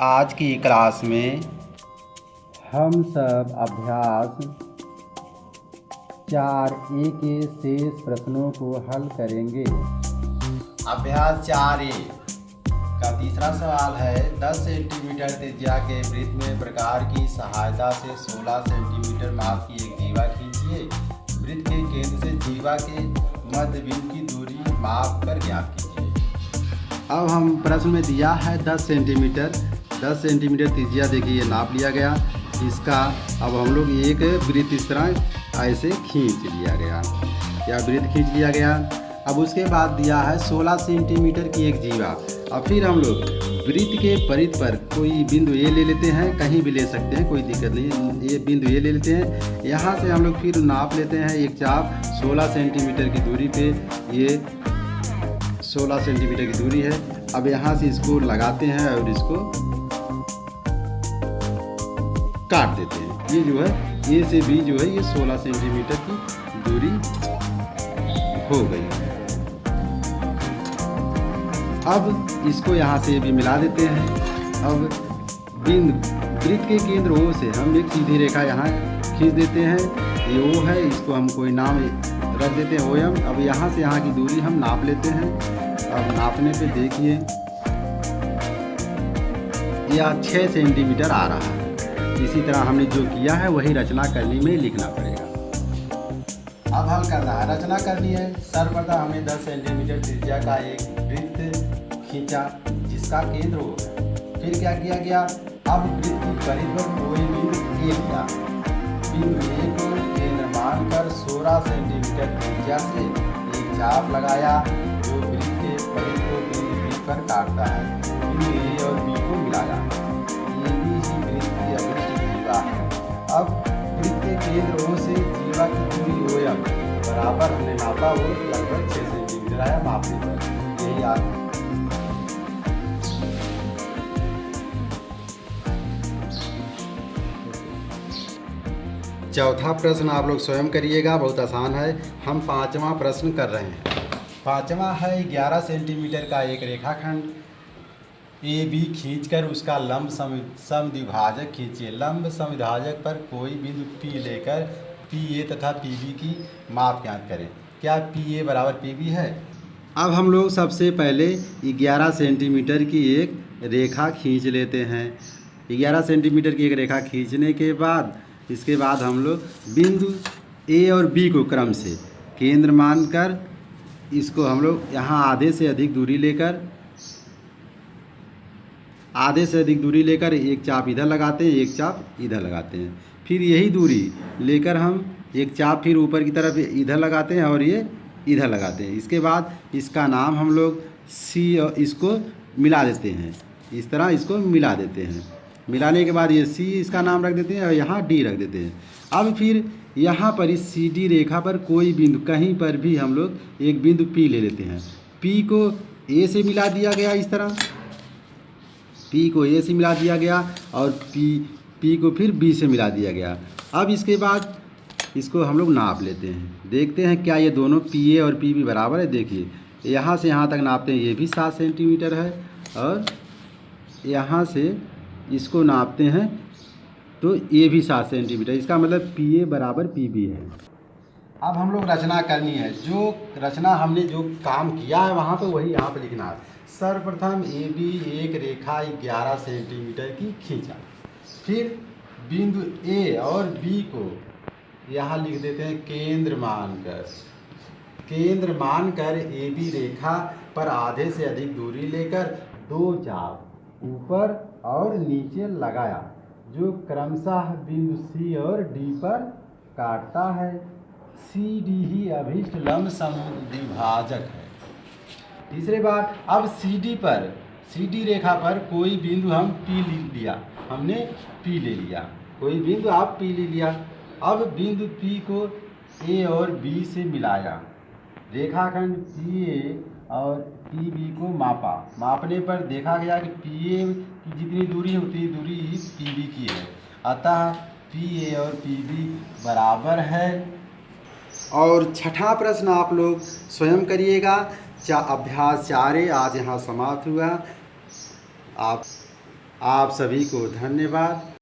आज की क्लास में हम सब अभ्यास 4A के शेष प्रश्नों को हल करेंगे। अभ्यास 4A का तीसरा सवाल है 10 सेंटीमीटर त्रिज्या के वृत्त में प्रकार की सहायता से 16 सेंटीमीटर माप की एक जीवा खींचिए। वृत्त के केंद्र से जीवा के मध्य बिंदु की दूरी माप कर ज्ञात कीजिए। अब हम प्रश्न में दिया है 10 सेंटीमीटर त्रिज्या, देखिए ये नाप लिया गया इसका। अब हम लोग एक वृत्त इस तरह ऐसे खींच लिया गया, या वृत्त खींच लिया गया। अब उसके बाद दिया है 16 सेंटीमीटर की एक जीवा। अब फिर हम लोग वृत्त के परिध पर कोई बिंदु ए ले लेते हैं, कहीं भी ले सकते हैं, कोई दिक्कत नहीं। ये बिंदु ए ले लेते हैं, यहाँ से हम लोग फिर नाप लेते हैं एक चाप 16 सेंटीमीटर की दूरी पे। ये 16 सेंटीमीटर की दूरी है। अब यहाँ से इसको लगाते हैं और इसको काट देते हैं। ये जो है ए से बी जो है ये 16 सेंटीमीटर की दूरी हो गई। अब इसको यहाँ से भी मिला देते हैं। अब वृत्त के केंद्र O से हम एक सीधी रेखा यहाँ खींच देते हैं। ये O है, इसको हम कोई नाम रख देते हैं OM। अब यहाँ से यहाँ की दूरी हम नाप लेते हैं। अब नापने पे देखिए यह 6 सेंटीमीटर आ रहा है। इसी तरह हमने जो किया है वही रचना करनी में लिखना पड़ेगा। अब हल करना है, रचना करनी है। सर्वप्रथम हमने 10 सेंटीमीटर त्रिज्या का एक वृत्त खींचा जिसका केंद्र O है। फिर क्या किया गया, अब वृत्त की परिधि पर कोई बिंदु A लिया। बिंदु A को केंद्र मानकर 16 सेंटीमीटर त्रिज्या से एक चाप लगाया जो वृत्त के परिधि को बिंदु B पर काटता है। बिंदु A और B को मिलाया। ये भी ही वृत्त की अभिष्ट जीवा है। अब वृत्त के केंद्र O से जीवा की दूरी OM बराबर हमने नापा, वो लगभग 6 सेंटीमीटर आया मापने पर। यही याद। चौथा प्रश्न आप लोग स्वयं करिएगा, बहुत आसान है। हम 5वां प्रश्न कर रहे हैं। 5वां है 11 सेंटीमीटर का एक रेखाखंड AB खींचकर उसका लंब समद्विभाजक खींचिए। लंब समद्विभाजक पर कोई बिंदु P लेकर PA तथा PB की माप ज्ञात करें। क्या PA बराबर PB है? अब हम लोग सबसे पहले 11 सेंटीमीटर की एक रेखा खींच लेते हैं। 11 सेंटीमीटर की एक रेखा खींचने के बाद इसके बाद हम लोग बिंदु A और B को क्रम से केंद्र मानकर इसको हम लोग यहाँ आधे से अधिक दूरी लेकर एक चाप इधर लगाते हैं, एक चाप इधर लगाते हैं। फिर यही दूरी लेकर हम एक चाप फिर ऊपर की तरफ इधर लगाते हैं और ये इधर लगाते हैं। इसके बाद इसका नाम हम लोग C और इसको मिला देते हैं। इस तरह इसको मिला देते हैं। मिलाने के बाद ये C इसका नाम रख देते हैं और यहाँ D रख देते हैं। अब फिर यहाँ पर इस CD रेखा पर कोई बिंदु कहीं पर भी हम लोग एक बिंदु P ले लेते हैं। P को A से मिला दिया गया, इस तरह P को A से मिला दिया गया और P को फिर B से मिला दिया गया। अब इसके बाद इसको हम लोग नाप लेते हैं, देखते हैं क्या ये दोनों PA और PB बराबर है। देखिए यहाँ से यहाँ तक नापते हैं, ये भी 7 सेंटीमीटर है और यहाँ से इसको नापते हैं तो ये भी 7 सेंटीमीटर। इसका मतलब PA बराबर PB है। अब हम लोग रचना करनी है। जो रचना हमने जो काम किया है वहाँ पे वही यहाँ पे लिखना है। सर्वप्रथम AB एक रेखा 11 सेंटीमीटर की खींचा। फिर बिंदु A और B को यहाँ लिख देते हैं केंद्र मानकर AB रेखा पर आधे से अधिक दूरी लेकर 2 चाप ऊपर और नीचे लगाया जो क्रमशः बिंदु C और D पर काटता है। CD ही अभिष्ट लंब समद्विभाजक है। तीसरे बार अब CD रेखा पर कोई बिंदु हम P हमने P ले लिया, कोई बिंदु आप P ले लिया। अब बिंदु P को A और B से मिलाया। रेखाखंड PA और PB को मापा। मापने पर देखा गया कि PA की जितनी दूरी है उतनी दूरी PB की है, अतः PA और PB बराबर है। और छठा प्रश्न आप लोग स्वयं करिएगा। अभ्यास 4A आज यहाँ समाप्त हुआ। आप सभी को धन्यवाद।